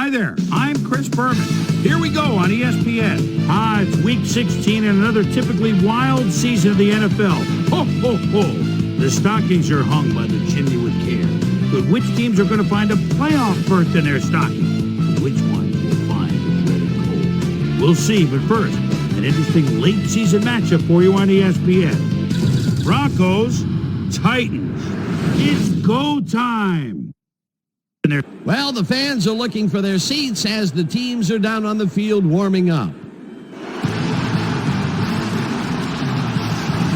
Hi there, I'm Chris Berman. Here we go on ESPN. It's week 16 and another typically wild season of the NFL. Ho, ho, ho. The stockings are hung by the chimney with care. But which teams are going to find a playoff berth in their stocking? And which ones will find it really cold? We'll see, but first, an interesting late season matchup for you on ESPN. Broncos, Titans. It's go time. Well, the fans are looking for their seats as the teams are down on the field warming up.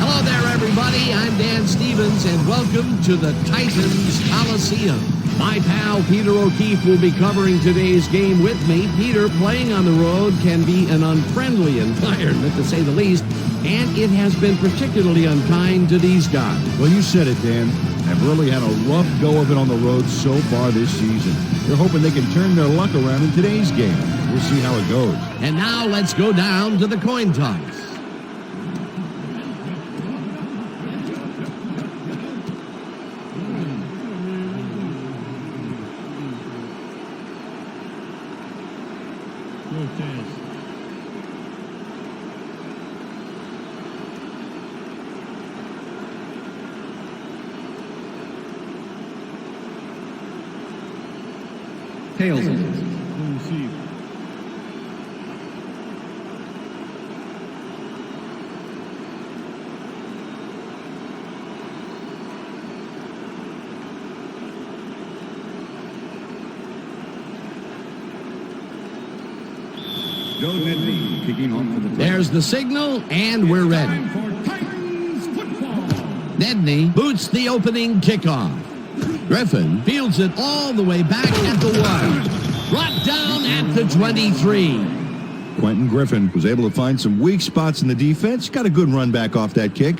Hello there, everybody. I'm Dan Stevens, and welcome to the Titans Coliseum. My pal Peter O'Keefe will be covering today's game with me. Peter, playing on the road can be an unfriendly environment, to say the least, and it has been particularly unkind to these guys. Well, you said it, Dan. Have really had a rough go of it on the road so far this season. They're hoping they can turn their luck around in today's game. We'll see how it goes. And now let's go down to the coin toss. Tails. Joe Nedney kicking off for the Titans. There's the signal, and we're ready. Nedney boots the opening kickoff. Griffin fields it all the way back at the 1. Brought down at the 23. Quentin Griffin was able to find some weak spots in the defense. Got a good run back off that kick.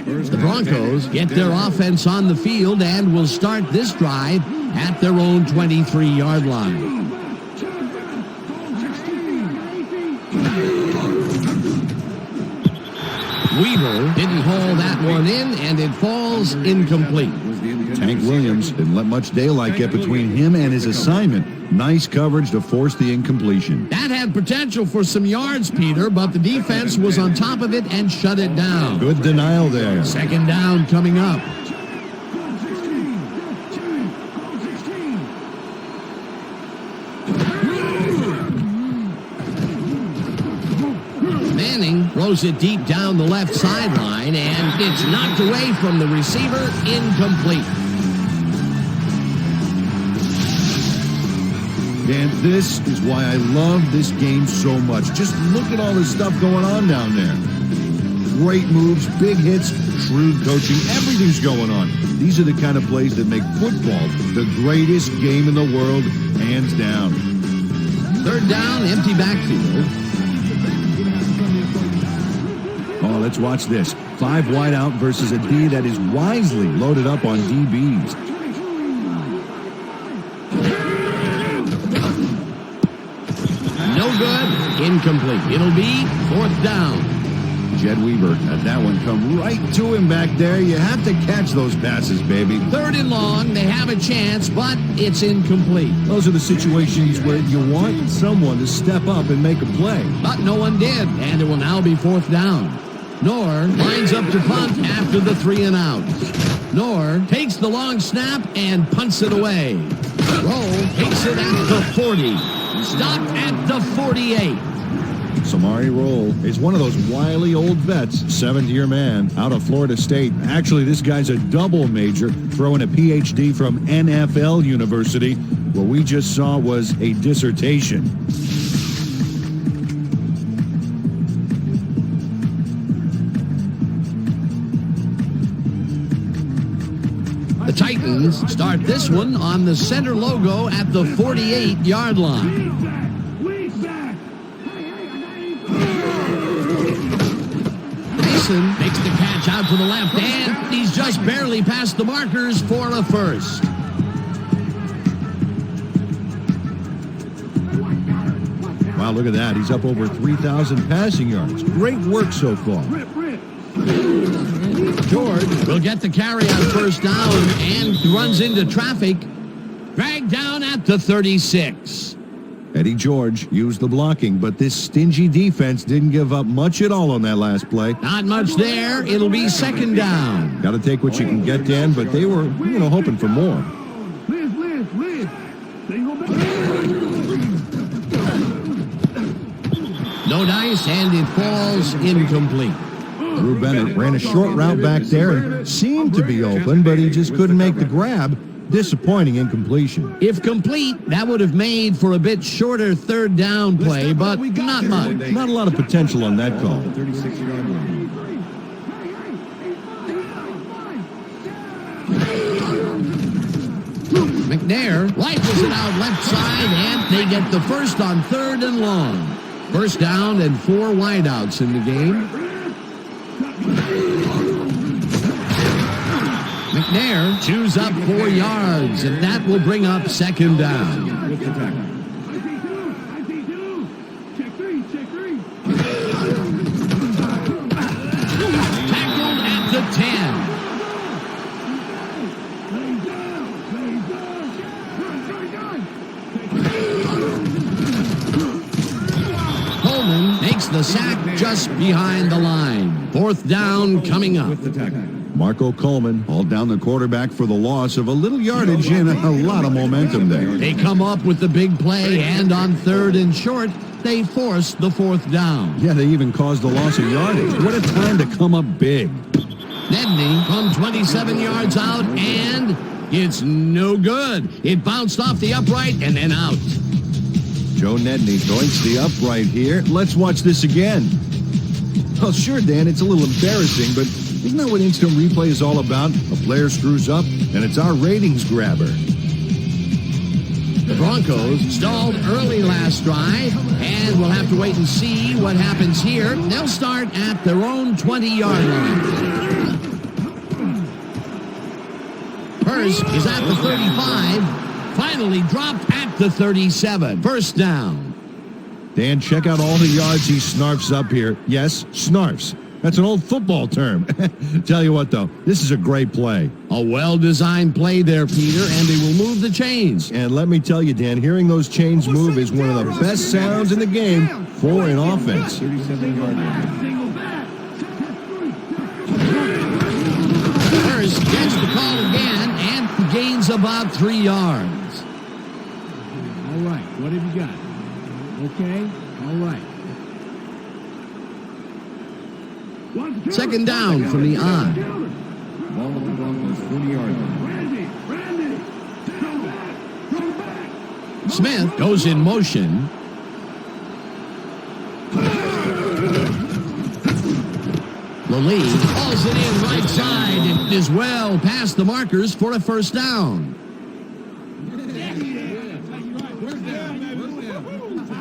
The Broncos get their offense on the field and will start this drive at their own 23-yard line. Weaver didn't haul that one in, and it falls incomplete. Tank Williams didn't let much daylight get between him and his assignment. Nice coverage to force the incompletion. That had potential for some yards, Peter, but the defense was on top of it and shut it down. Good denial there. Second down coming up. Throws it deep down the left sideline, and it's knocked away from the receiver, incomplete. Dan, this is why I love this game so much. Just look at all this stuff going on down there. Great moves, big hits, shrewd coaching, everything's going on. These are the kind of plays that make football the greatest game in the world, hands down. Third down, empty backfield. Oh, let's watch this. 5 wide out versus a D that is wisely loaded up on DBs. No good. Incomplete. It'll be fourth down. Jed Weaver had that one come right to him back there. You have to catch those passes, baby. Third and long. They have a chance, but it's incomplete. Those are the situations where you want someone to step up and make a play. But no one did, and it will now be fourth down. Knorr lines up to punt after the 3 and out. Knorr takes the long snap and punts it away. Roll takes it at the 40. Stopped at the 48. Samari Roll is one of those wily old vets, 7th-year man out of Florida State. Actually, this guy's a double major, throwing a PhD from NFL University. What we just saw was a dissertation. The Titans start this one on the center logo at the 48-yard line. Mason makes the catch out to the left, and he's just barely past the markers for a first. Wow, look at that. He's up over 3,000 passing yards. Great work so far. George will get the carry on first down and runs into traffic. Dragged down at the 36. Eddie George used the blocking, but this stingy defense didn't give up much at all on that last play. Not much there. It'll be second down. Got to take what you can get, Dan, but they were, hoping for more. No dice, and it falls incomplete. Drew Bennett ran a short route back there and seemed to be open, but he just couldn't make the grab. Disappointing incompletion. If complete, that would have made for a bit shorter third down play, but not much. Not a lot of potential on that call. McNair rifles it out left side, and they get the first on third and long. First down and 4 wideouts in the game. McNair chews up 4 yards, and that will bring up second down. Tackled at the 10. Coleman makes the sack just behind the line. Fourth down coming up. Marco Coleman hauled down the quarterback for the loss of a little yardage and a lot of momentum there. They come up with the big play, and on third and short, they force the fourth down. Yeah, they even caused the loss of yardage. What a time to come up big. Nedney from 27 yards out, and it's no good. It bounced off the upright and then out. Joe Nedney joins the upright here. Let's watch this again. Well, sure, Dan, it's a little embarrassing, but isn't that what instant replay is all about? A player screws up, and it's our ratings grabber. The Broncos stalled early last drive, and we'll have to wait and see what happens here. They'll start at their own 20-yard line. Hurst is at the 35, finally dropped at the 37. First down. Dan, check out all the yards he snarfs up here. Yes, snarfs. That's an old football term. Tell you what, though, this is a great play. A well-designed play there, Peter, and they will move the chains. And let me tell you, Dan, hearing those chains move is one of the best sounds in the game for an offense. Hurst gets the call again and gains about 3 yards. All right, what have you got? Okay, all right. Second down from the I. Ball at the Broncos 40-yard line. Smith goes in motion. Lallee hauls it in right side. It is well past the markers for a first down.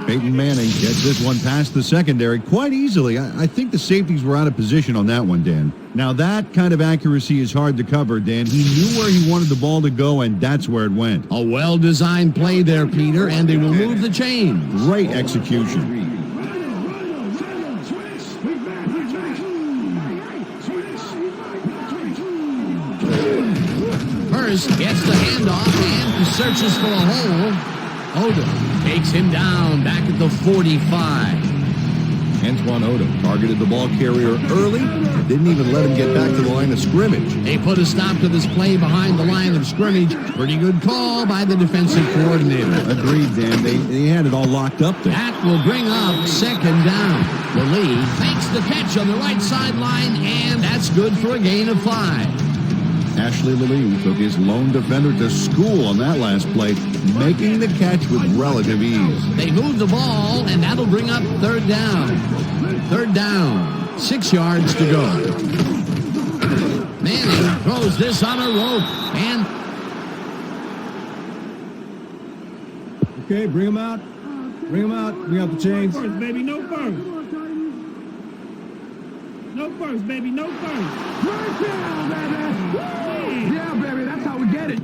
Peyton Manning gets this one past the secondary quite easily. I think the safeties were out of position on that one, Dan. Now, that kind of accuracy is hard to cover, Dan. He knew where he wanted the ball to go, and that's where it went. A well-designed play there, Peter, and they will move the chains. Great execution. Hurst gets the handoff and searches for a hole. Odom takes him down back at the 45. Antoine Odom targeted the ball carrier early, didn't even let him get back to the line of scrimmage. They put a stop to this play behind the line of scrimmage. Pretty good call by the defensive coordinator. Agreed, Dan. They had it all locked up there. That will bring up second down. Lallee makes the catch on the right sideline, and that's good for a gain of 5. Ashley Lallee took his lone defender to school on that last play, making the catch with relative ease. They move the ball, and that'll bring up third down. Third down, 6 yards to go. Manning throws this on a rope, and... Okay, bring him out. Bring him out. Bring out the chains. No first, baby, no first. No first, baby, no first. First down, baby. Yeah, baby, that's how we get it.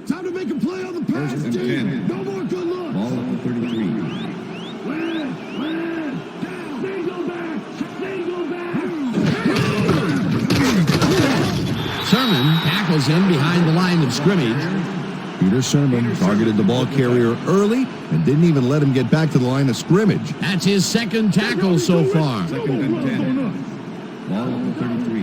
Time to make a play on the pass, team. No more good luck. Ball at the 33. Sermon tackles him behind the line of scrimmage. Peter Sermon targeted the ball carrier early and didn't even let him get back to the line of scrimmage. That's his second tackle so far. Second and 10. Ball at the 33.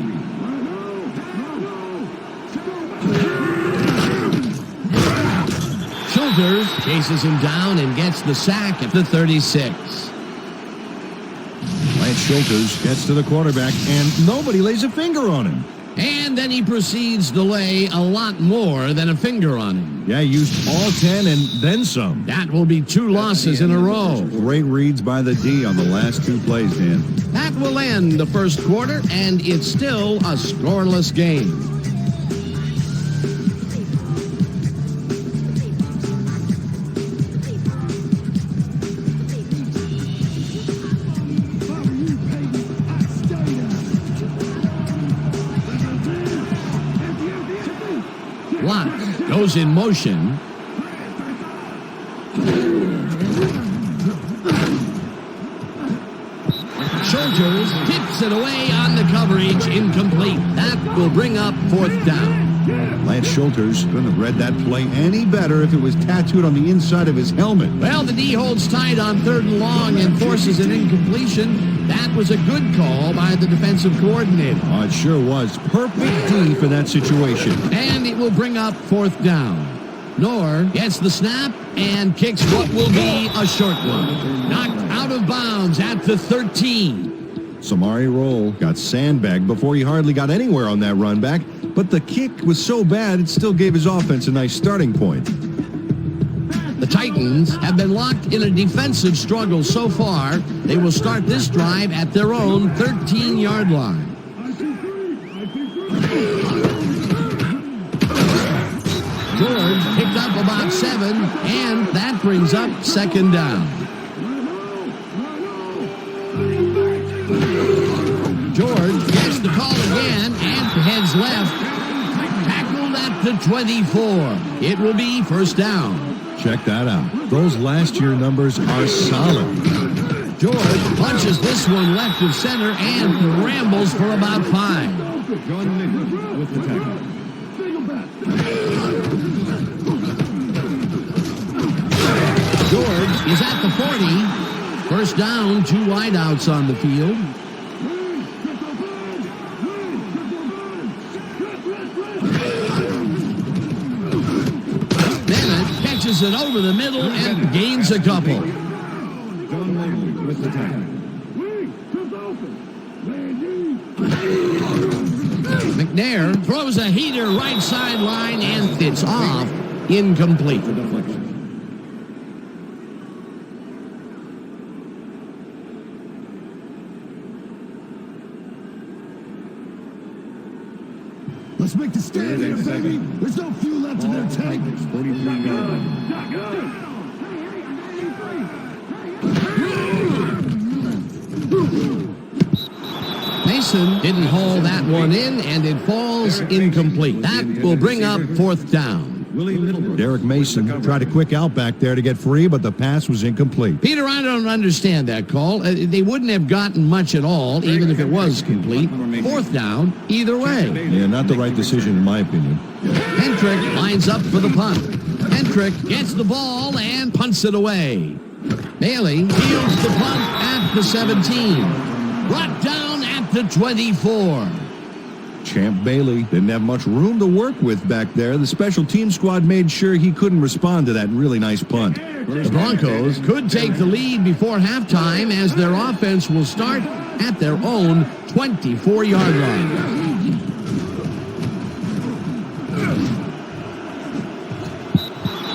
Schulters chases him down and gets the sack at the 36. Lance Schulters gets to the quarterback, and nobody lays a finger on him. And then he proceeds to lay a lot more than a finger on him. Yeah, he used all 10 and then some. That will be 2 losses in a row. Great reads by the D on the last 2 plays, Dan. That will end the first quarter, and it's still a scoreless game. Watts goes in motion. Schulters tips it away on the coverage, incomplete. That will bring up 4th down. Lance Schulters couldn't have read that play any better if it was tattooed on the inside of his helmet. Well, the D holds tight on 3rd and long and forces an incompletion. That was a good call by the defensive coordinator. Oh, it sure was. Perfect D for that situation. And it will bring up 4th down. Knorr gets the snap and kicks what will be a short one. Knocked out of bounds at the 13. Samari Roll got sandbagged before he hardly got anywhere on that run back, but the kick was so bad it still gave his offense a nice starting point. The Titans have been locked in a defensive struggle so far. They will start this drive at their own 13-yard line. George picked up about 7, and that brings up 2nd down. George gets the call again and heads left. Tackled at the 24. It will be 1st down. Check that out. Those last year numbers are solid. George punches this one left of center and rambles for about 5. John Nichols with the tackle. George is at the 40. 1st down, 2 wideouts on the field. Bennett catches it over the middle and gains a couple. John Nichols with the tackle. McNair throws a heater right sideline and it's off. Incomplete. The deflection. Let's make the stand here, baby. There's no fuel left in their tank. 43-yard line. Mason didn't haul that one in, and it falls incomplete. That will bring up 4th down. Derek Mason tried a quick out back there to get free, but the pass was incomplete. Peter, I don't understand that call. They wouldn't have gotten much at all, even if it was complete. 4th down, either way. Yeah, not the right decision in my opinion. Hendrick lines up for the punt. Hendrick gets the ball and punts it away. Bailey fields the punt at the 17. Brought down at the 24. Champ Bailey didn't have much room to work with back there. The special team squad made sure he couldn't respond to that really nice punt. The Broncos could take the lead before halftime as their offense will start at their own 24-yard line.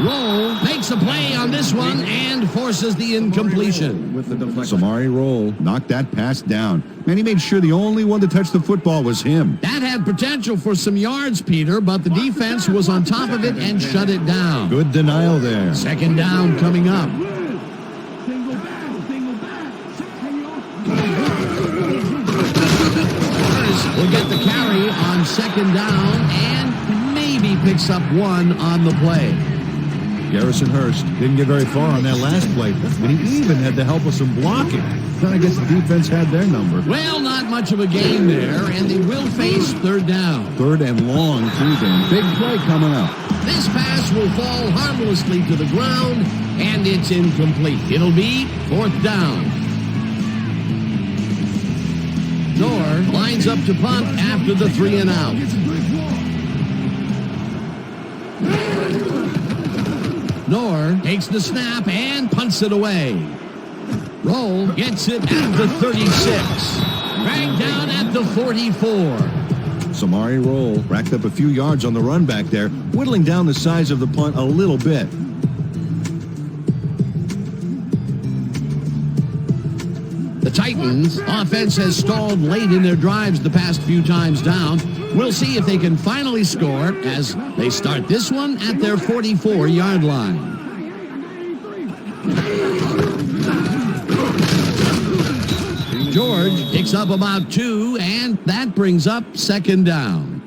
Roll makes a play on this one and forces the incompletion. With the deflection. Samari Roll knocked that pass down. Man, he made sure the only one to touch the football was him. That had potential for some yards, Peter, but the defense was on top of it and shut it down. Good denial there. 2nd down coming up. Will get the carry on 2nd down and maybe picks up 1 on the play. Garrison Hurst didn't get very far on that last play, and he even had the help of some blocking. I guess the defense had their number. Well, not much of a gain there, and they will face third down. Third and long, too, then. Big play coming up. This pass will fall harmlessly to the ground, and it's incomplete. It'll be fourth down. Nor lines up to punt after the 3 and out. Nor takes the snap and punts it away. Roll gets it at the 36. Dragged down at the 44. Samari Roll racked up a few yards on the run back there, whittling down the size of the punt a little bit. The Titans' offense has stalled late in their drives the past few times down. We'll see if they can finally score as they start this one at their 44-yard line. George picks up about 2, and that brings up second down.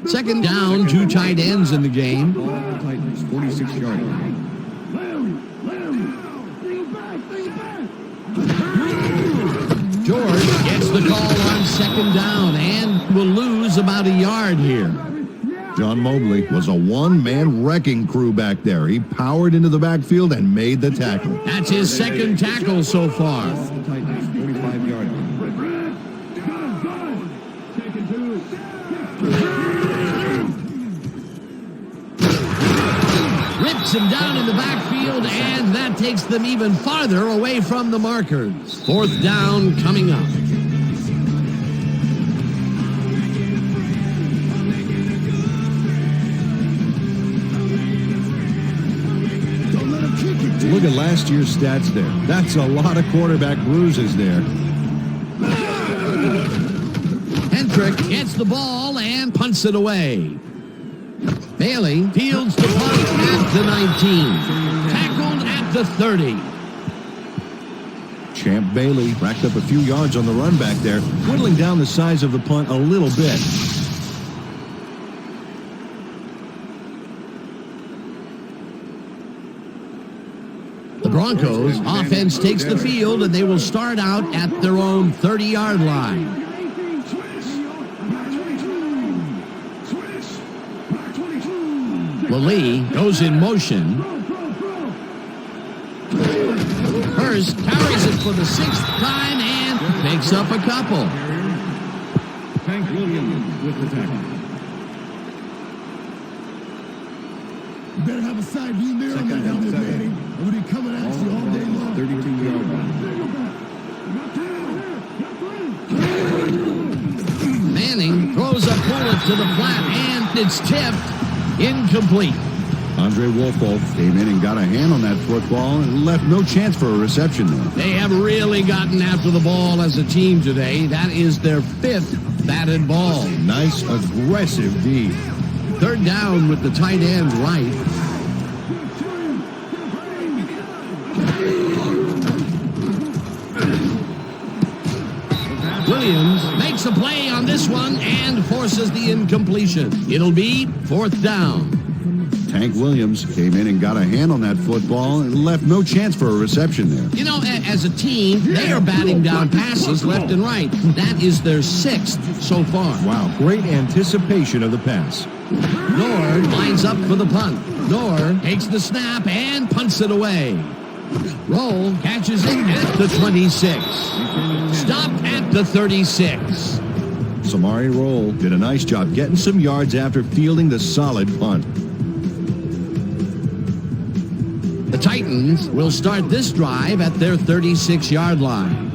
Second down, 2 tight ends in the game. Titans, 46-yard line. George gets the call on second down and will lose about a yard here. John Mobley was a one-man wrecking crew back there. He powered into the backfield and made the tackle. That's his second tackle so far. Titans, 45-yard line. Rips him down in the backfield, and that takes them even farther away from the markers. Fourth down coming up. Look at last year's stats there. That's a lot of quarterback bruises there. Hendrick gets the ball and punts it away. Bailey fields the punt at the 19. Tackled at the 30. Champ Bailey racked up a few yards on the run back there, whittling down the size of the punt a little bit. The Broncos offense takes the field, and they will start out at their own 30-yard line. Lee goes in motion. Hurst carries it for the 6th time and picks up a couple. Tank Williams with the tackle. You better have a side view mirror on that helmet, Manny. I'm going to be coming at you all day long. 32-yard line. Manning throws a bullet to the flat, and it's tipped. Incomplete. Andre Wolfold came in and got a hand on that football and left no chance for a reception there. They have really gotten after the ball as a team today. That is their 5th batted ball. Nice, aggressive D. Third down with the tight end right. Williams makes a play on this one and forces the incompletion. It'll be fourth down. Tank Williams came in and got a hand on that football and left no chance for a reception there. You know, as a team, they are batting down passes left and right. That is their 6th so far. Wow, great anticipation of the pass. Nord lines up for the punt. Nord takes the snap and punts it away. Roll catches it at the 26. Stopped at the 36. Samari Roll did a nice job getting some yards after fielding the solid punt. The Titans will start this drive at their 36-yard line.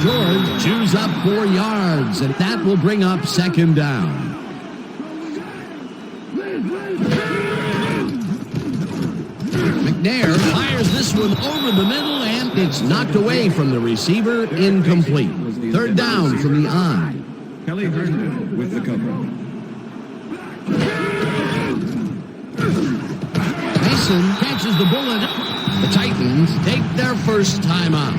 George chews up 4 yards, and that will bring up second down. McNair fires this one over the middle, and it's knocked away from the receiver, incomplete. Third down from the eye. Kelly Herndon with the cover. Wilson catches the bullet. The Titans take their first timeout.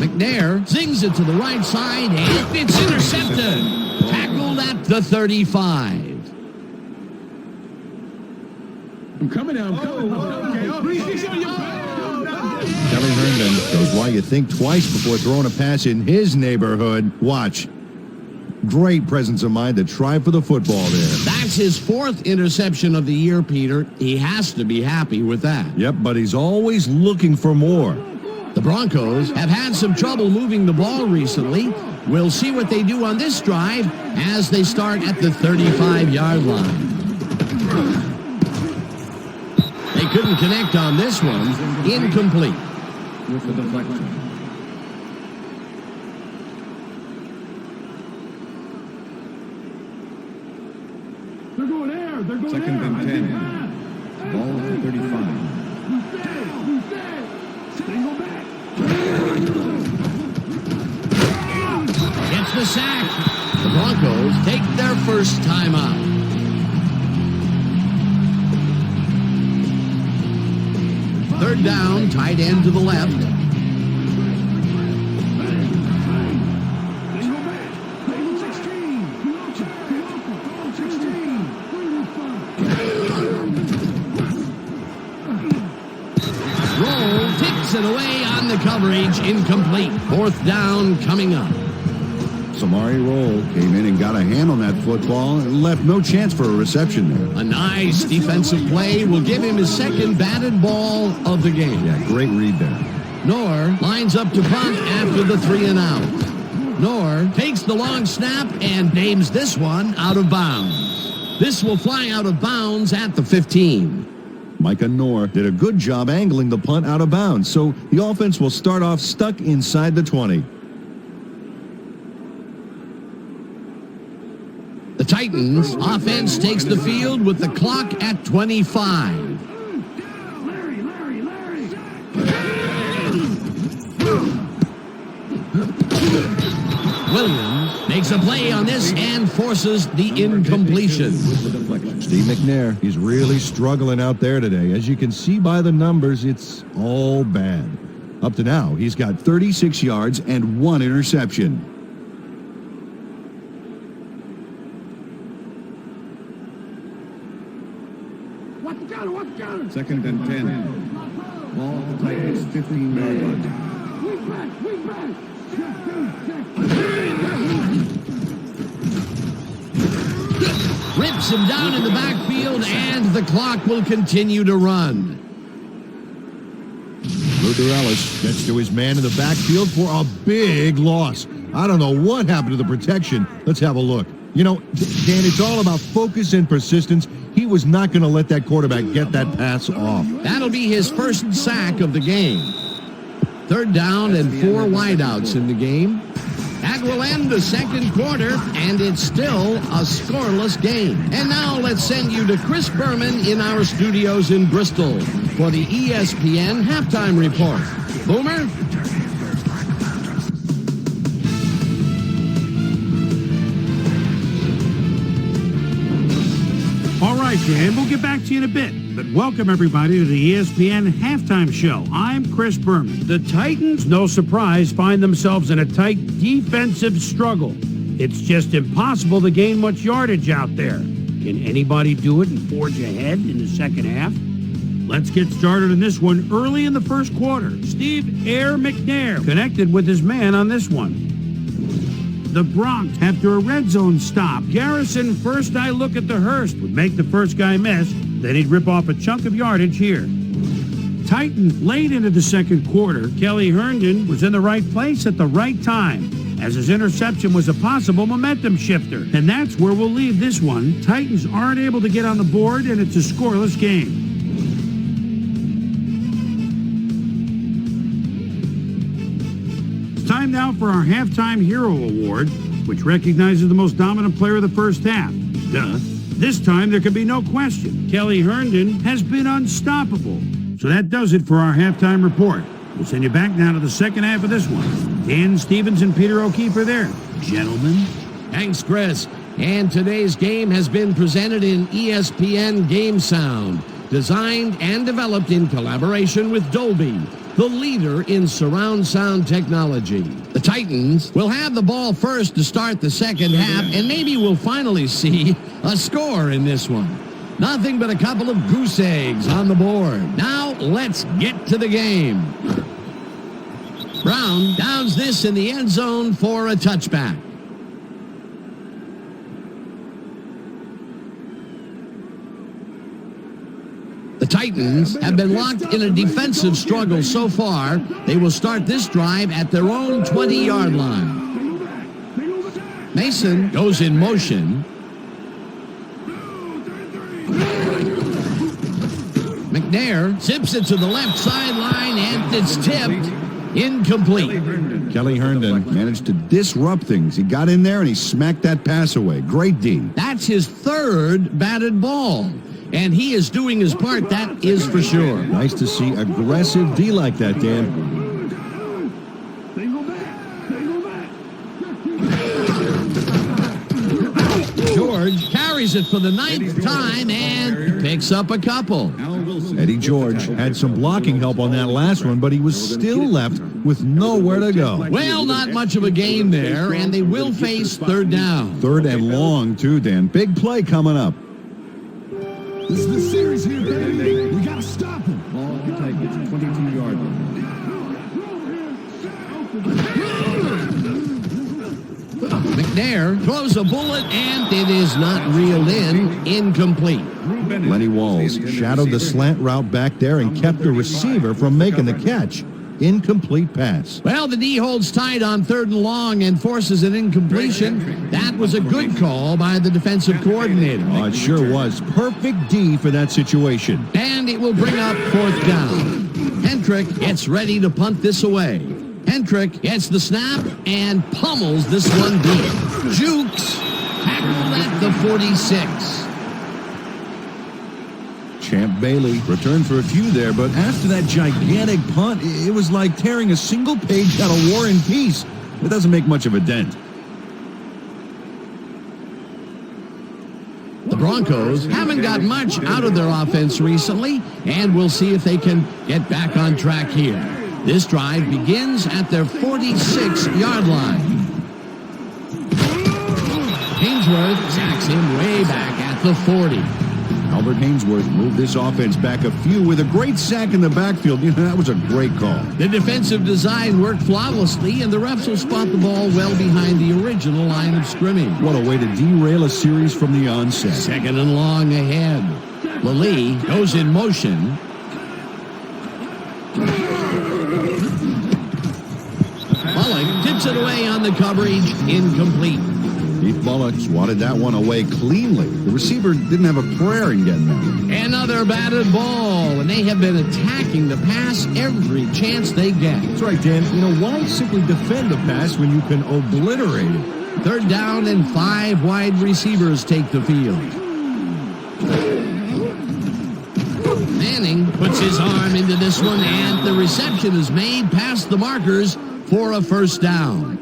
McNair zings it to the right side, and it's intercepted. Tackled at the 35. I'm coming now. I'm coming. Kelly Herndon shows why you think twice before throwing a pass in his neighborhood. Watch. Great presence of mind to try for the football there. That's his 4th interception of the year, Peter. He has to be happy with that. Yep, but he's always looking for more. The Broncos have had some trouble moving the ball recently. We'll see what they do on this drive as they start at the 35-yard line. They couldn't connect on this one. Incomplete. With the deflection. They're going there. They're going Second there. and 10. Ball at the 35. Gets the sack. The Broncos take their first timeout. Third down, tight end to the left. Roll takes it away on the coverage. Incomplete. 4th down coming up. Samari Roll came in and got a hand on that football and left no chance for a reception there. A nice defensive play will give him his 2nd batted ball of the game. Yeah, great read there. Knorr lines up to punt after the 3 and out. Knorr takes the long snap and names this one out of bounds. This will fly out of bounds at the 15. Micah Knorr did a good job angling the punt out of bounds, so the offense will start off stuck inside the 20. The Titans offense takes the field with the clock at 25. Williams makes a play on this and forces the incompletion. Steve McNair, he's really struggling out there today. As you can see by the numbers, it's all bad. Up to now, he's got 36 yards and 1 interception. Second and 10. Ball at the Titans 15-yard line. Rips him down in the backfield, and the clock will continue to run. Luther Ellis gets to his man in the backfield for a big loss. I don't know what happened to the protection. Let's have a look. You know, Dan, it's all about focus and persistence. He was not going to let that quarterback get that pass off. That'll be his first sack of the game. 3rd down and 4 wideouts in the game. That will end the 2nd quarter, and it's still a scoreless game. And now let's send you to Chris Berman in our studios in Bristol for the ESPN Halftime Report. Boomer? All right, Dan, we'll get back to you in a bit. But welcome, everybody, to the ESPN Halftime Show. I'm Chris Berman. The Titans, no surprise, find themselves in a tight defensive struggle. It's just impossible to gain much yardage out there. Can anybody do it and forge ahead in the second half? Let's get started on this one early in the first quarter. Steve Air McNair connected with his man on this one. The Broncos, after a red zone stop, Garrison, first I look at the Hurst, would make the first guy miss. Then he'd rip off a chunk of yardage here. Titans late into the second quarter, Kelly Herndon was in the right place at the right time, as his interception was a possible momentum shifter. And that's where we'll leave this one. Titans aren't able to get on the board, and it's a scoreless game. It's time now for our Halftime Hero Award, which recognizes the most dominant player of the first half. Duh. This time there can be no question. Kelly Herndon has been unstoppable. So that does it for our halftime report. We'll send you back now to the second half of this one. Dan Stevens and Peter O'Keefe are there. Gentlemen. Thanks, Chris. And today's game has been presented in ESPN Game Sound, designed and developed in collaboration with Dolby, the leader in surround sound technology. The Titans will have the ball first to start the second half, and maybe we'll finally see a score in this one. Nothing but a couple of goose eggs on the board. Now, let's get to the game. Brown downs this in the end zone for a touchback. The Titans have been locked in a defensive struggle so far. They will start this drive at their own 20-yard line. Mason goes in motion. McNair zips it to the left sideline, and it's tipped. Incomplete. Kelly Herndon managed to disrupt things. He got in there and he smacked that pass away. Great D. That's his third batted ball, and he is doing his part, that is for sure. Nice to see aggressive D like that, Dan. George carries it for the ninth time and picks up a couple. Eddie George had some blocking help on that last one, but he was still left with nowhere to go. Well, not much of a gain there, and they will face third down. Third and long, too, Dan. Big play coming up. This is the series here, baby. We got to stop him. Ball Titans, 22-yard line. McNair throws a bullet, and it is not reeled in. Incomplete. Lenny Walls shadowed the slant route back there and kept the receiver from making the catch. Incomplete pass. Well, the D holds tight on third and long and forces an incompletion. That was a good call by the defensive coordinator. Oh, it sure was. Perfect D for that situation. And it will bring up fourth down. Hendrick gets ready to punt this away. Hendrick gets the snap and pummels this one deep. Jukes tackled at the 46. Champ Bailey returned for a few there, but after that gigantic punt, it was like tearing a single page out of War and Peace. It doesn't make much of a dent. The Broncos haven't got much out of their offense recently, and we'll see if they can get back on track here. This drive begins at their 46-yard line. Hainsworth sacks him way back at the 40. Albert Hainsworth moved this offense back a few with a great sack in the backfield. You know, that was a great call. The defensive design worked flawlessly, and the refs will spot the ball well behind the original line of scrimmage. What a way to derail a series from the onset. Second and long ahead. Lally goes in motion. Bullock tips it away on the coverage. Incomplete. Keith Bullock swatted that one away cleanly. The receiver didn't have a prayer in getting that. Another batted ball, and they have been attacking the pass every chance they get. That's right, Dan. You know, why simply defend the pass when you can obliterate it? Third down and 5 wide receivers take the field. Manning puts his arm into this one, and the reception is made past the markers for a first down.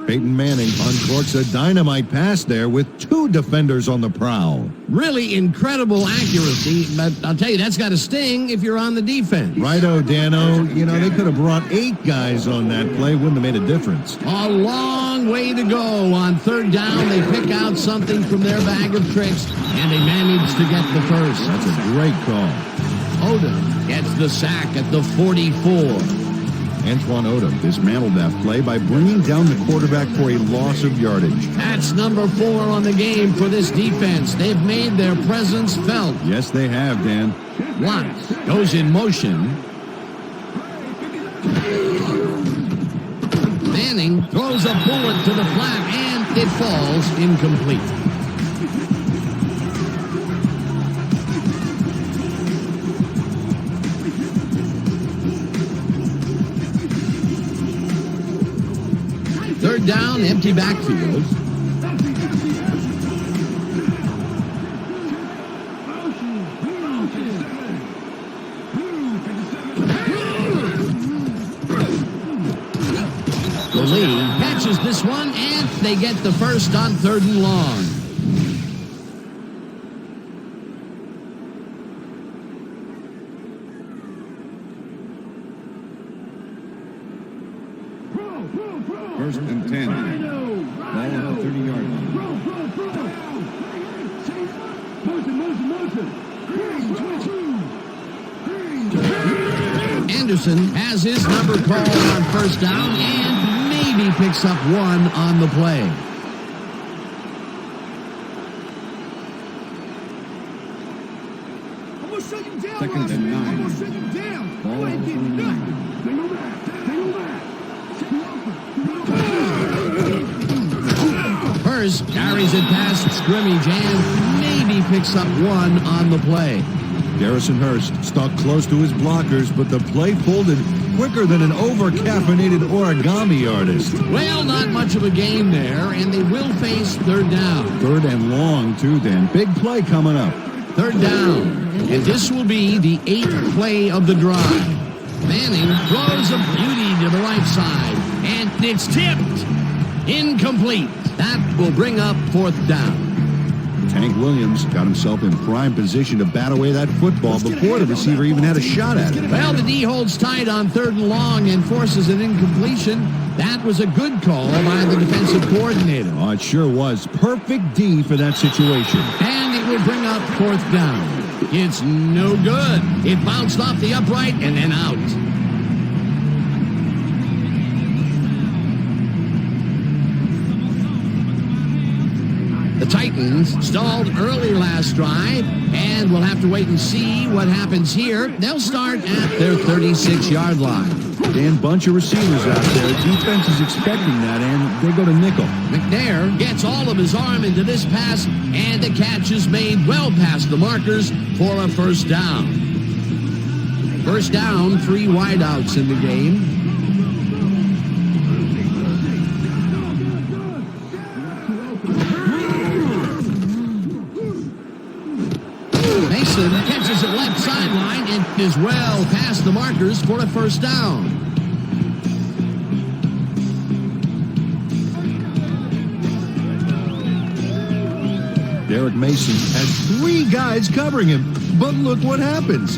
Peyton Manning uncorks a dynamite pass there with 2 defenders on the prowl. Really incredible accuracy, but I'll tell you, that's got to sting if you're on the defense. Righto, Dano. You know, they could have brought 8 guys on that play. Wouldn't have made a difference. A long way to go on third down. They pick out something from their bag of tricks, and they manage to get the first. That's a great call. Odom gets the sack at the 44. Antoine Odom dismantled that play by bringing down the quarterback for a loss of yardage. That's number 4 on the game for this defense. They've made their presence felt. Yes, they have, Dan. Watts goes in motion. Manning throws a bullet to the flat, and it falls incomplete. Third down, empty backfield. The lead catches this one, and they get the first on 3rd and long. First and 10. Ball on the 30-yard line. Anderson has his number called on 1st down and maybe picks up 1 on the play. Second and 9. Ball on the 29. Hurst carries it past scrimmage and maybe picks up 1 on the play. Garrison Hurst stuck close to his blockers, but the play folded quicker than an over-caffeinated origami artist. Well, not much of a game there, and they will face 3rd down. 3rd and long, too, Dan. Big play coming up. 3rd down, and this will be the 8th play of the drive. Manning throws a beauty to the right side, and it's tipped. Incomplete. That will bring up 4th down. Tank Williams got himself in prime position to bat away that football before the receiver even had a shot at it. Well, the D holds tight on 3rd and long and forces an incompletion. That was a good call by the defensive coordinator. Oh, it sure was. Perfect D for that situation. And it will bring up 4th down. It's no good. It bounced off the upright and then out. The Titans stalled early last drive, and we'll have to wait and see what happens here. They'll start at their 36-yard line. Dan, bunch of receivers out there. Defense is expecting that, and they go to nickel. McNair gets all of his arm into this pass, and the catch is made well past the markers for a 1st down. 1st down, 3 wideouts in the game. Mason catches it left sideline and is well past the markers for a 1st down. Derek Mason has 3 guys covering him, but look what happens.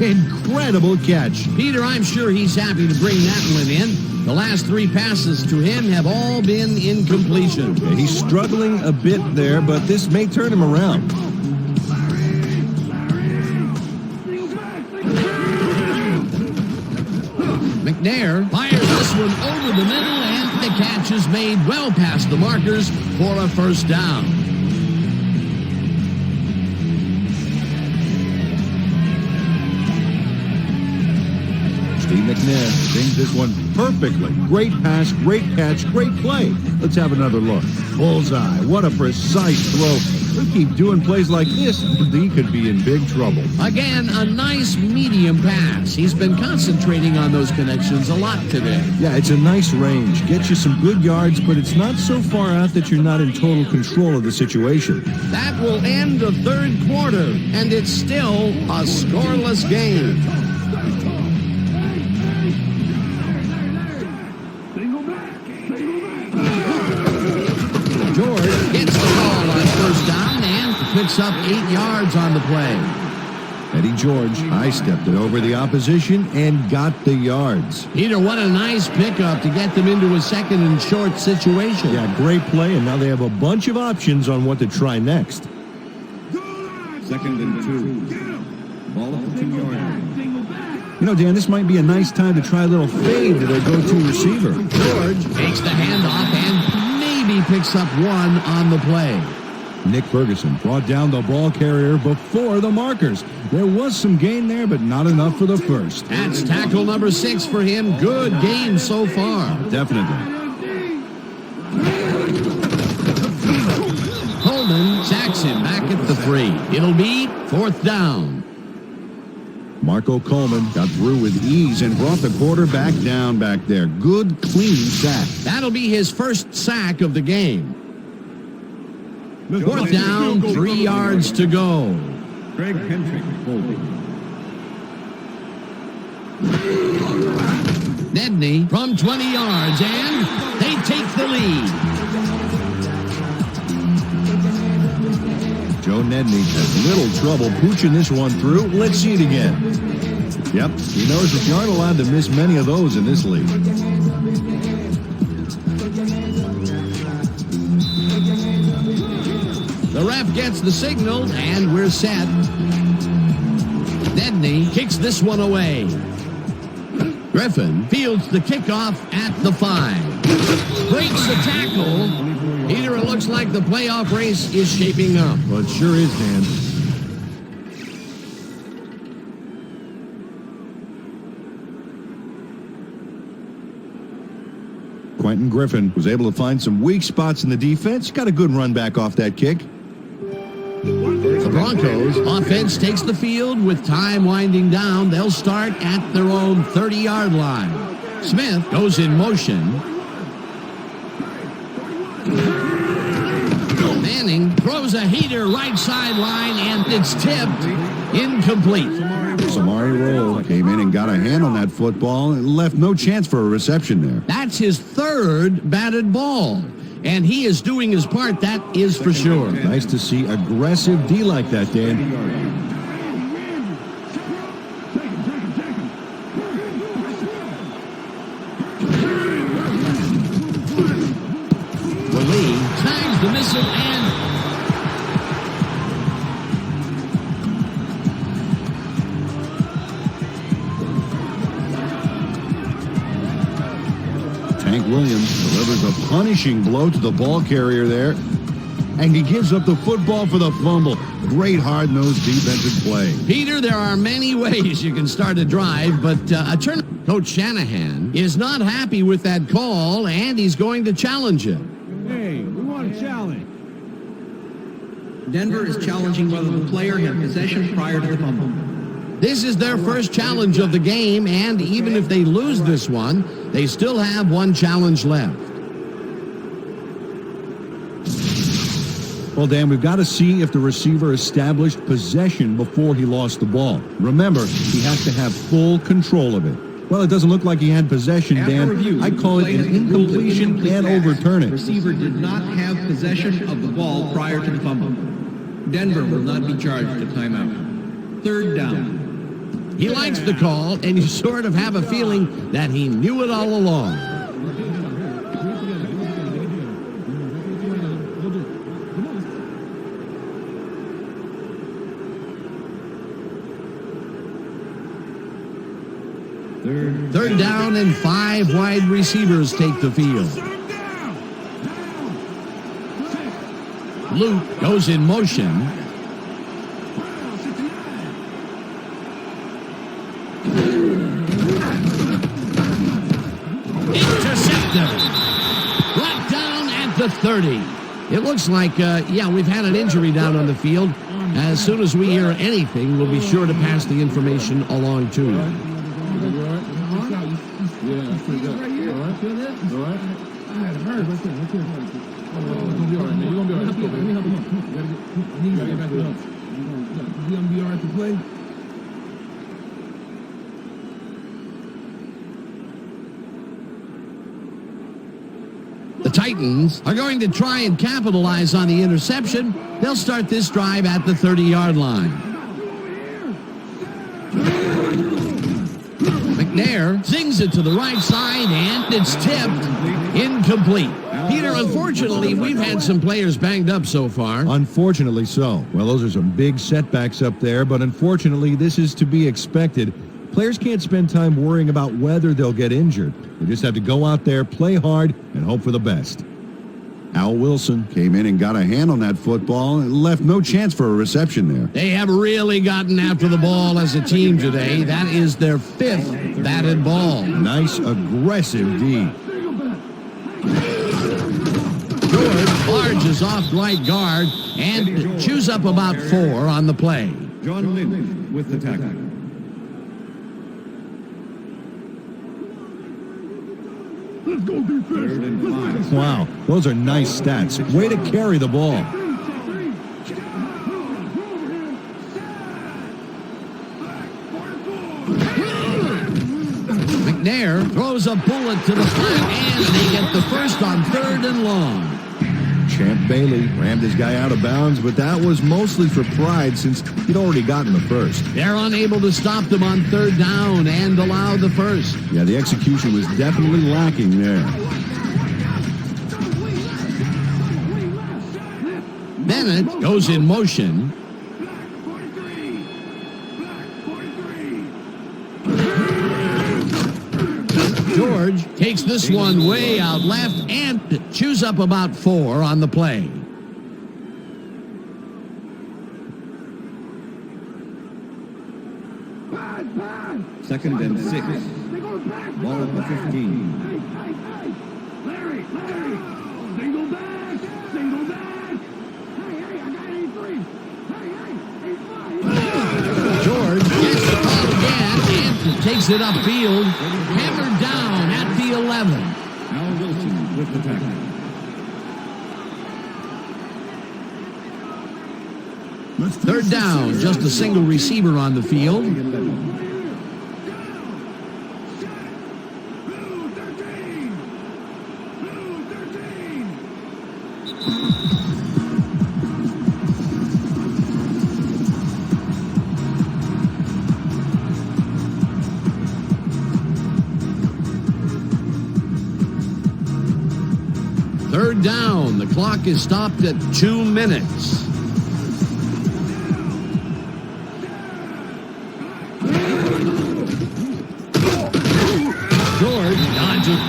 Incredible catch. Peter, I'm sure he's happy to bring that one in. The last 3 passes to him have all been incompletion. Yeah, he's struggling a bit there, but this may turn him around. McNair fires this one over the middle, and the catch is made well past the markers for a 1st down. Steve McNair things this one perfectly. Great pass, great catch, great play. Let's have another look. Bullseye. What a precise throw. We keep doing plays like this, he could be in big trouble. Again, a nice medium pass. He's been concentrating on those connections a lot today. Yeah, it's a nice range. Gets you some good yards, but it's not so far out that you're not in total control of the situation. That will end the 3rd quarter, and it's still a scoreless game. George gets the ball on 1st down and picks up 8 yards on the play. Eddie George high-stepped it over the opposition and got the yards. Peter, what a nice pickup to get them into a 2nd and short situation. Yeah, great play, and now they have a bunch of options on what to try next. 2nd and 2. Ball at the 2-yard line. You know, Dan, this might be a nice time to try a little fade to their go-to receiver. George takes the handoff and maybe picks up 1 on the play. Nick Ferguson brought down the ball carrier before the markers. There was some gain there, but not enough for the 1st. That's tackle number 6 for him. Good game so far. Definitely. Coleman sacks him back at the 3. It'll be 4th down. Marco Coleman got through with ease and brought the quarterback down back there. Good, clean sack. That'll be his 1st sack of the game. 4th down, 3 yards to go. Craig Henry holding. Nedney from 20 yards, and they take the lead. Joe Nedney has little trouble pooching this one through. Let's see it again. Yep, he knows that you aren't allowed to miss many of those in this league. The ref gets the signal, and we're set. Nedney kicks this one away. Griffin fields the kickoff at the 5. Breaks the tackle. Peter, it looks like the playoff race is shaping up. Well, it sure is, Dan. Quentin Griffin was able to find some weak spots in the defense. Got a good run back off that kick. The Broncos offense takes the field with time winding down. They'll start at their own 30-yard line. Smith goes in motion. Manning throws a heater right sideline, and it's tipped incomplete. Samari Rolle came in and got a hand on that football and left no chance for a reception there. That's his third batted ball, and he is doing his part, that is for sure. Nice to see aggressive D like that, Dan. Lee times the missile, and Tank Williams delivers a punishing blow to the ball carrier there, and he gives up the football for the fumble. Great hard-nosed defensive play. Peter, there are many ways you can start a drive, but Coach Shanahan is not happy with that call, and he's going to challenge it. Hey, we want a challenge. Denver is challenging whether the player had possession prior to the fumble. This is their first challenge of the game, and even if they lose this one, they still have one challenge left. Well, Dan, we've got to see if the receiver established possession before he lost the ball. Remember, he has to have full control of it. Well, it doesn't look like he had possession, Dan. I call it an incompletion and overturn it. Receiver did not have possession of the ball prior to the fumble. Denver will not be charged a timeout. Third down. He likes the call, and you sort of have a feeling that he knew it all along. Third down, and 5 wide receivers take the field. Luke goes in motion. Intercepted. Brought down at the 30. It looks like, we've had an injury down on the field. As soon as we hear anything, we'll be sure to pass the information along to you. The Titans are going to try and capitalize on the interception. They'll start this drive at the 30-yard line. McNair zings it to the right side, and it's tipped incomplete. Peter, unfortunately, we've had some players banged up so far. Unfortunately so. Well, those are some big setbacks up there, but unfortunately, this is to be expected. Players can't spend time worrying about whether they'll get injured. They just have to go out there, play hard, and hope for the best. Al Wilson came in and got a hand on that football and left no chance for a reception there. They have really gotten after the ball as a team today. That is their 5th batted ball. Nice, aggressive D. George barges off right guard and chews up about 4 on the play. John Lynch with the tackle. Let's go defense. Wow, those are nice stats. Way to carry the ball. McNair throws a bullet to the flat, and they get the first on 3rd and long. Champ Bailey rammed his guy out of bounds, but that was mostly for pride since he'd already gotten the first. They're unable to stop them on 3rd down and allow the first. Yeah, the execution was definitely lacking there. Bennett goes in motion. George takes this one way out left and chews up about 4 on the play. Second and 6. Ball at the 15. Larry, single back. Hey, I got 83. Hey, George gets the call again and takes it upfield. Hammered down at the 11. Al Wilson with the tackle. Third down, just a single receiver on the field. Third down, the clock is stopped at 2 minutes. George dodges.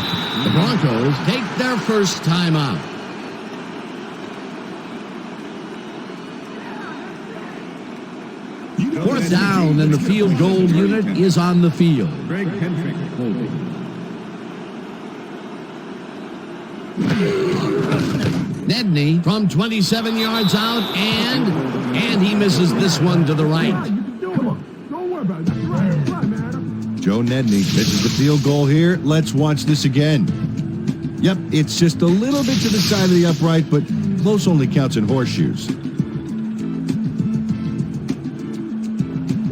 The Broncos take their first timeout. Fourth down, and the field goal unit is on the field. Greg Hendrick holding. Nedney from 27 yards out, and he misses this one to the right. don't worry about it. Joe Nedney misses the field goal here. Let's watch this again. Yep, it's just a little bit to the side of the upright, but close only counts in horseshoes.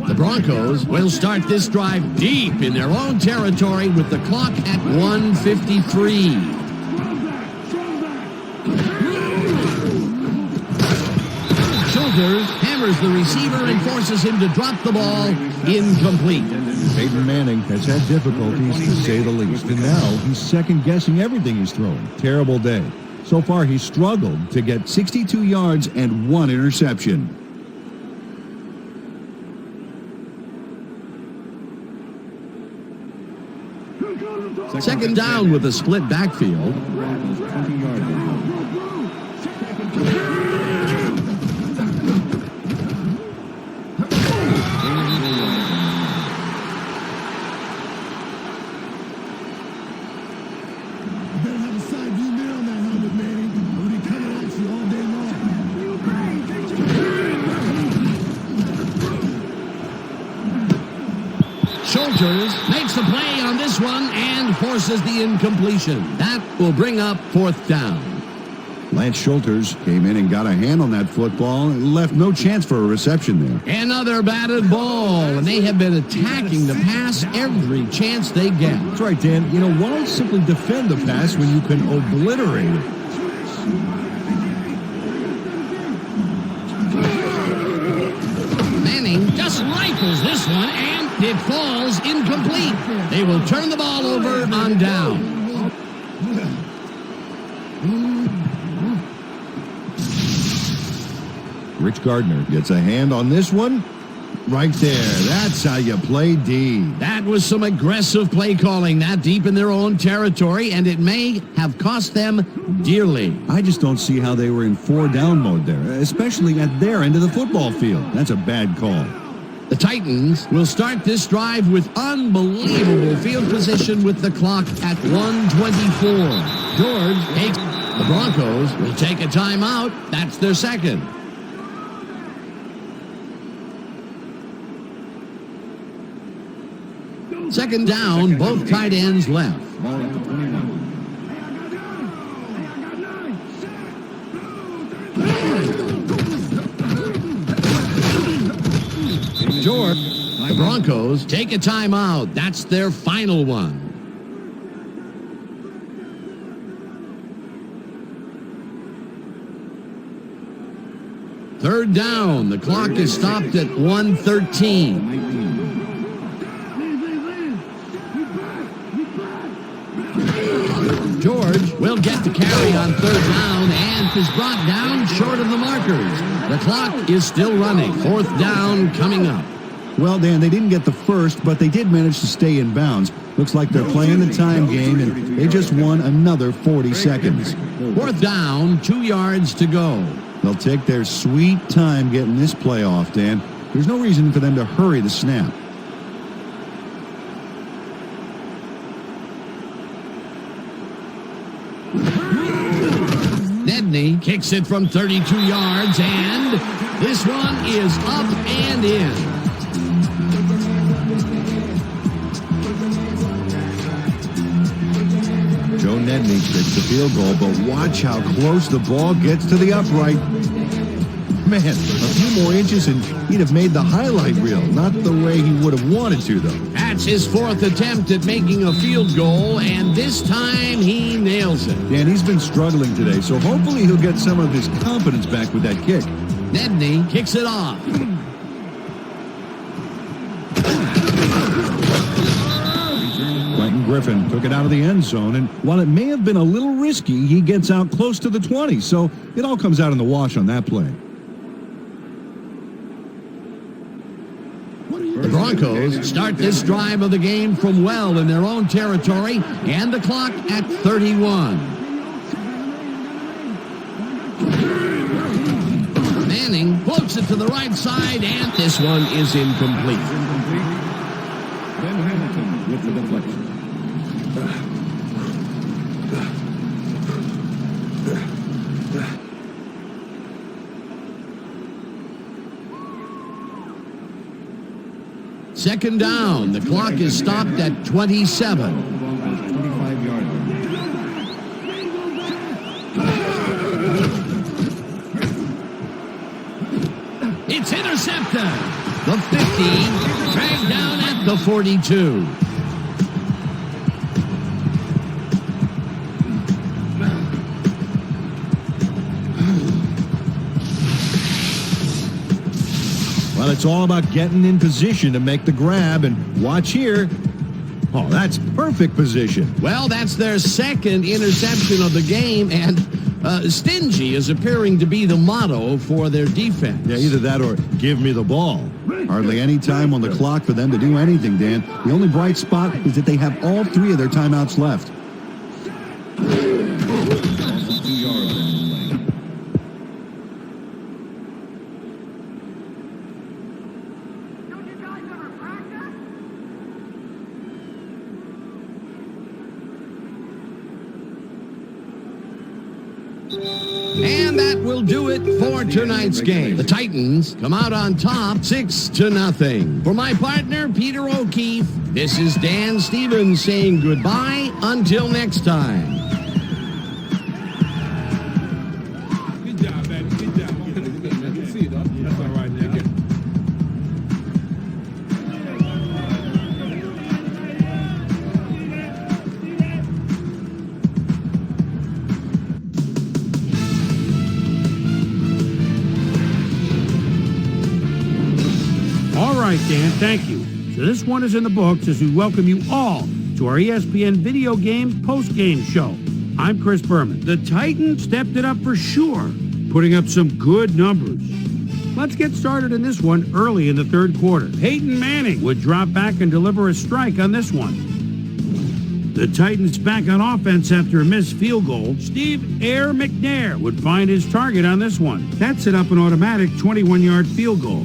The Broncos will start this drive deep in their own territory with the clock at 1:53. Hammers the receiver and forces him to drop the ball. Incomplete. Peyton Manning has had difficulties, to say the least, and now he's second-guessing everything he's thrown. Terrible day. So far, he's struggled to get 62 yards and 1 interception. Second down with a split backfield. Broncos 20-yard line. Schulters makes the play on this one and forces the incompletion. That will bring up 4th down. Lance Schulters came in and got a hand on that football and left no chance for a reception there. Another batted ball, and they have been attacking the pass every chance they get. That's right, Dan. You know, why simply defend the pass when you can obliterate it? Manning just rifles this one, and it falls incomplete. They will turn the ball over on down. Rich Gardner gets a hand on this one. Right there. That's how you play D. That was some aggressive play calling that deep in their own territory, and it may have cost them dearly. I just don't see how they were in 4-down mode there, especially at their end of the football field. That's a bad call. The Titans will start this drive with unbelievable field position with the clock at 1:24. George takes. The Broncos will take a timeout. That's their second. Second down, both tight ends left. Ball at the 21. George Broncos take a timeout. That's their final one. Third down. The clock is stopped at 1:13. George will get the carry on third down and is brought down short of the markers. The clock is still running. Fourth down coming up. Well, Dan, they didn't get the first, but they did manage to stay in bounds. Looks like they're playing the time game, and they just won another 40 seconds. Fourth down, 2 yards to go. They'll take their sweet time getting this play off, Dan. There's no reason for them to hurry the snap. Nedney kicks it from 32 yards, and this one is up and in. Joe Nedney takes the field goal, but watch how close the ball gets to the upright. Man, a few more inches and he'd have made the highlight reel. Not the way he would have wanted to, though. That's his fourth attempt at making a field goal, and this time he nails it. Dan, he's been struggling today, so hopefully he'll get some of his confidence back with that kick. Nedney kicks it off. Griffin took it out of the end zone, and while it may have been a little risky, he gets out close to the 20, so it all comes out in the wash on that play. The Broncos start this drive of the game from well in their own territory, and the clock at 31. Manning floats it to the right side, and this one is incomplete. Ben Hamilton with the deflection. Second down. The clock is stopped at 27. 25-yard line. It's intercepted. The 50, dragged down at the 42. Well, it's all about getting in position to make the grab, and watch here. Oh, that's perfect position. Well, that's their second interception of the game, and stingy is appearing to be the motto for their defense. Yeah, either that or give me the ball. Hardly any time on the clock for them to do anything, Dan. The only bright spot is that they have all 3 of their timeouts left. Also 2 yards on the play. And that will do it for tonight's game. The Titans come out on top 6-0. For my partner, Peter O'Keefe, this is Dan Stevens saying goodbye until next time. Good job, man. Good job. Good see you, though. That's all right, man. All right, Dan, thank you. So this one is in the books as we welcome you all to our ESPN Video Games Postgame Show. I'm Chris Berman. The Titans stepped it up for sure, putting up some good numbers. Let's get started in this one early in the third quarter. Peyton Manning would drop back and deliver a strike on this one. The Titans back on offense after a missed field goal. Steve Air McNair would find his target on this one. That set up an automatic 21-yard field goal.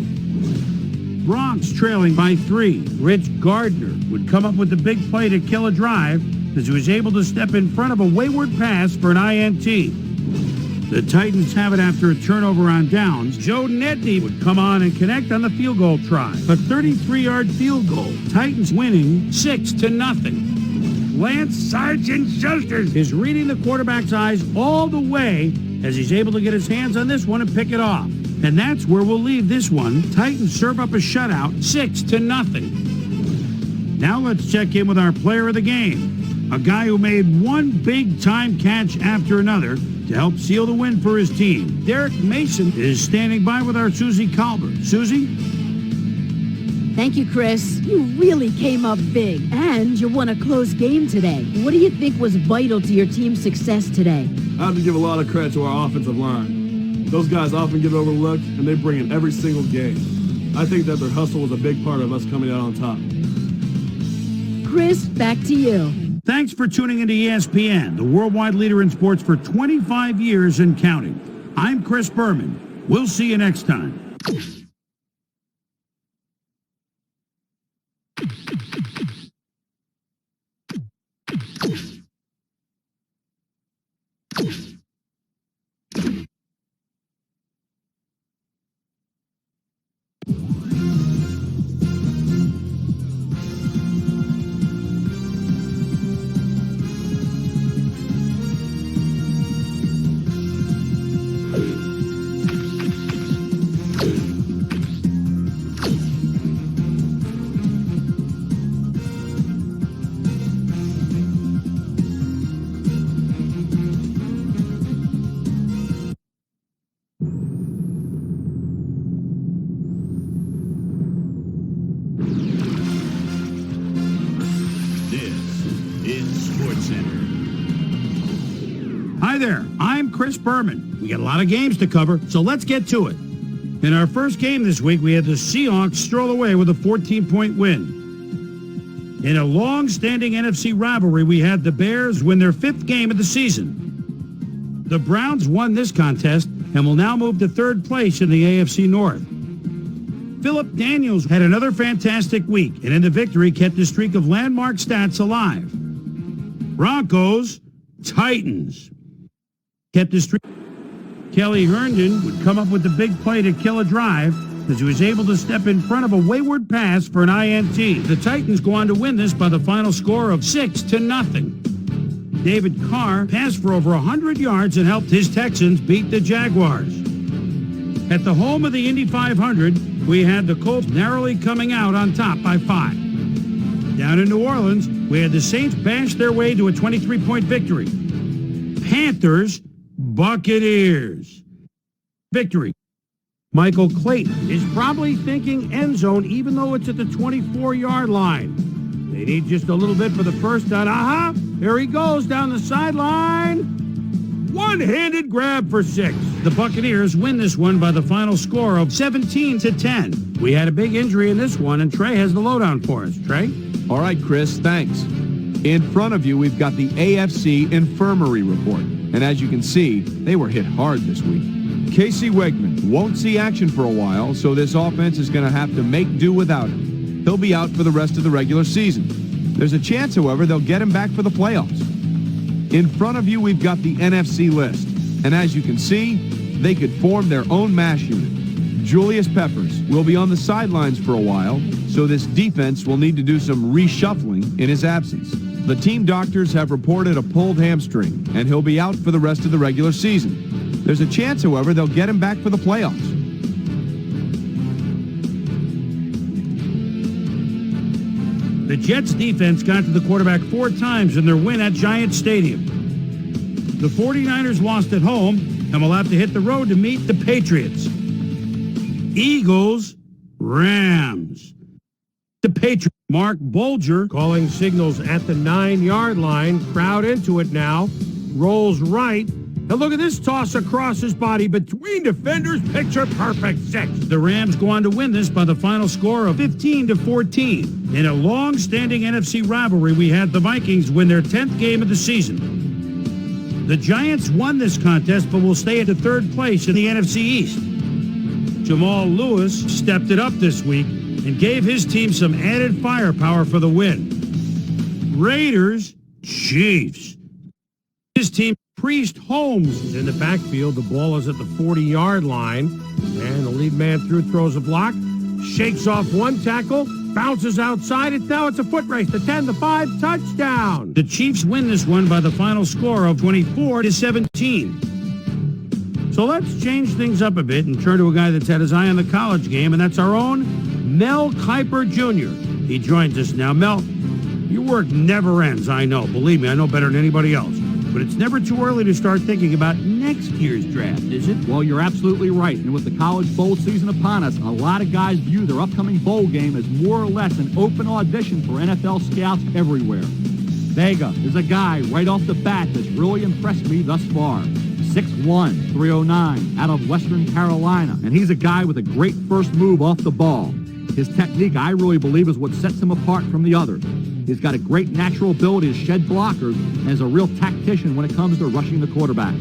Bronx trailing by 3. Rich Gardner would come up with the big play to kill a drive as he was able to step in front of a wayward pass for an INT. The Titans have it after a turnover on downs. Joe Nedney would come on and connect on the field goal try. A 33-yard field goal. Titans winning 6-0. Lance Sergeant Schuster is reading the quarterback's eyes all the way as he's able to get his hands on this one and pick it off. And that's where we'll leave this one. Titans serve up a shutout, 6-0. Now let's check in with our player of the game, a guy who made one big-time catch after another to help seal the win for his team. Derek Mason is standing by with our Susie Colbert. Susie? Thank you, Chris. You really came up big, and you won a close game today. What do you think was vital to your team's success today? I have to give a lot of credit to our offensive line. Those guys often get overlooked, and they bring in every single game. I think that their hustle was a big part of us coming out on top. Chris, back to you. Thanks for tuning into ESPN, the worldwide leader in sports for 25 years and counting. I'm Chris Berman. We'll see you next time. Hi there, I'm Chris Berman. We got a lot of games to cover, so let's get to it. In our first game this week, we had the Seahawks stroll away with a 14-point win. In a long-standing NFC rivalry, we had the Bears win their 5th game of the season. The Browns won this contest and will now move to 3rd place in the AFC North. Philip Daniels had another fantastic week, and in the victory kept the streak of landmark stats alive. Broncos, Titans kept the streak. Kelly Herndon would come up with the big play to kill a drive as he was able to step in front of a wayward pass for an INT. The Titans go on to win this by the final score of 6-0. David Carr passed for over 100 yards and helped his Texans beat the Jaguars. At the home of the Indy 500, we had the Colts narrowly coming out on top by 5. Down in New Orleans, we had the Saints bash their way to a 23-point victory. Panthers, Buccaneers. Victory. Michael Clayton is probably thinking end zone even though it's at the 24-yard line. They need just a little bit for the first down. There he goes down the sideline. One-handed grab for 6. The Buccaneers win this one by the final score of 17-10. We had a big injury in this one, and Trey has the lowdown for us. Trey? All right, Chris, thanks. In front of you, we've got the AFC Infirmary Report. And as you can see, they were hit hard this week. Casey Wegman won't see action for a while, so this offense is going to have to make do without him. He'll be out for the rest of the regular season. There's a chance, however, they'll get him back for the playoffs. In front of you, we've got the NFC list. And as you can see, they could form their own mash unit. Julius Peppers will be on the sidelines for a while, so this defense will need to do some reshuffling in his absence. The team doctors have reported a pulled hamstring, and he'll be out for the rest of the regular season. There's a chance, however, they'll get him back for the playoffs. The Jets defense got to the quarterback 4 times in their win at Giant Stadium. The 49ers lost at home and will have to hit the road to meet the Patriots. Eagles, Rams. The Patriots. Mark Bolger calling signals at the 9-yard line. Crowd into it now. Rolls right. And look at this toss across his body between defenders. Picture perfect 6. The Rams go on to win this by the final score of 15-14. In a long-standing NFC rivalry, we had the Vikings win their 10th game of the season. The Giants won this contest, but will stay at the 3rd place in the NFC East. Jamal Lewis stepped it up this week and gave his team some added firepower for the win. Raiders, Chiefs. His team, Priest Holmes, is in the backfield. The ball is at the 40-yard line. And the lead man throws a block, shakes off one tackle, bounces outside. Now it's a foot race. The 10, the 5, touchdown. The Chiefs win this one by the final score of 24-17. So let's change things up a bit and turn to a guy that's had his eye on the college game, and that's our own Mel Kiper Jr. He joins us now. Mel, your work never ends, I know. Believe me, I know better than anybody else. But it's never too early to start thinking about next year's draft, is it? Well, you're absolutely right. And with the college bowl season upon us, a lot of guys view their upcoming bowl game as more or less an open audition for NFL scouts everywhere. Vega is a guy right off the bat that's really impressed me thus far. 6'1", 309, out of Western Carolina. And he's a guy with a great first move off the ball. His technique, I really believe, is what sets him apart from the others. He's got a great natural ability to shed blockers and is a real tactician when it comes to rushing the quarterback.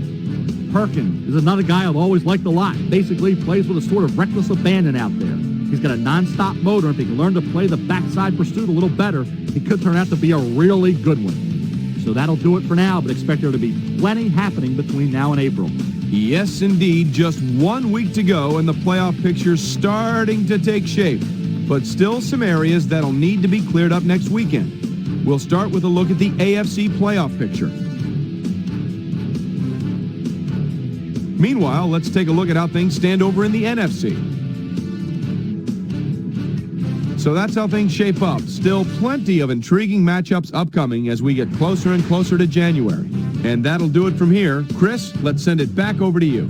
Perkins is another guy I've always liked a lot. Basically plays with a sort of reckless abandon out there. He's got a non-stop motor, and if he can learn to play the backside pursuit a little better, he could turn out to be a really good one. So that'll do it for now, but expect there to be plenty happening between now and April. Yes, indeed. Just 1 week to go, and the playoff picture's starting to take shape. But still some areas that'll need to be cleared up next weekend. We'll start with a look at the AFC playoff picture. Meanwhile, let's take a look at how things stand over in the NFC. So that's how things shape up. Still plenty of intriguing matchups upcoming as we get closer and closer to January. And that'll do it from here. Chris, let's send it back over to you.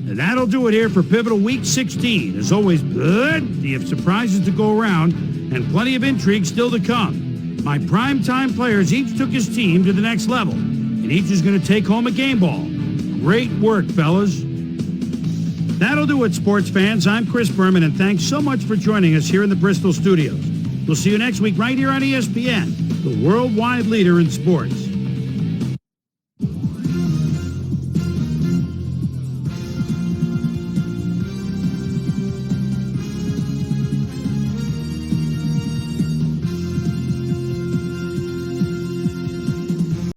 And that'll do it here for Pivotal Week 16. As always, plenty of surprises to go around and plenty of intrigue still to come. My primetime players each took his team to the next level, and each is going to take home a game ball. Great work, fellas. That'll do it, sports fans. I'm Chris Berman, and thanks so much for joining us here in the Bristol studios. We'll see you next week right here on ESPN, the worldwide leader in sports.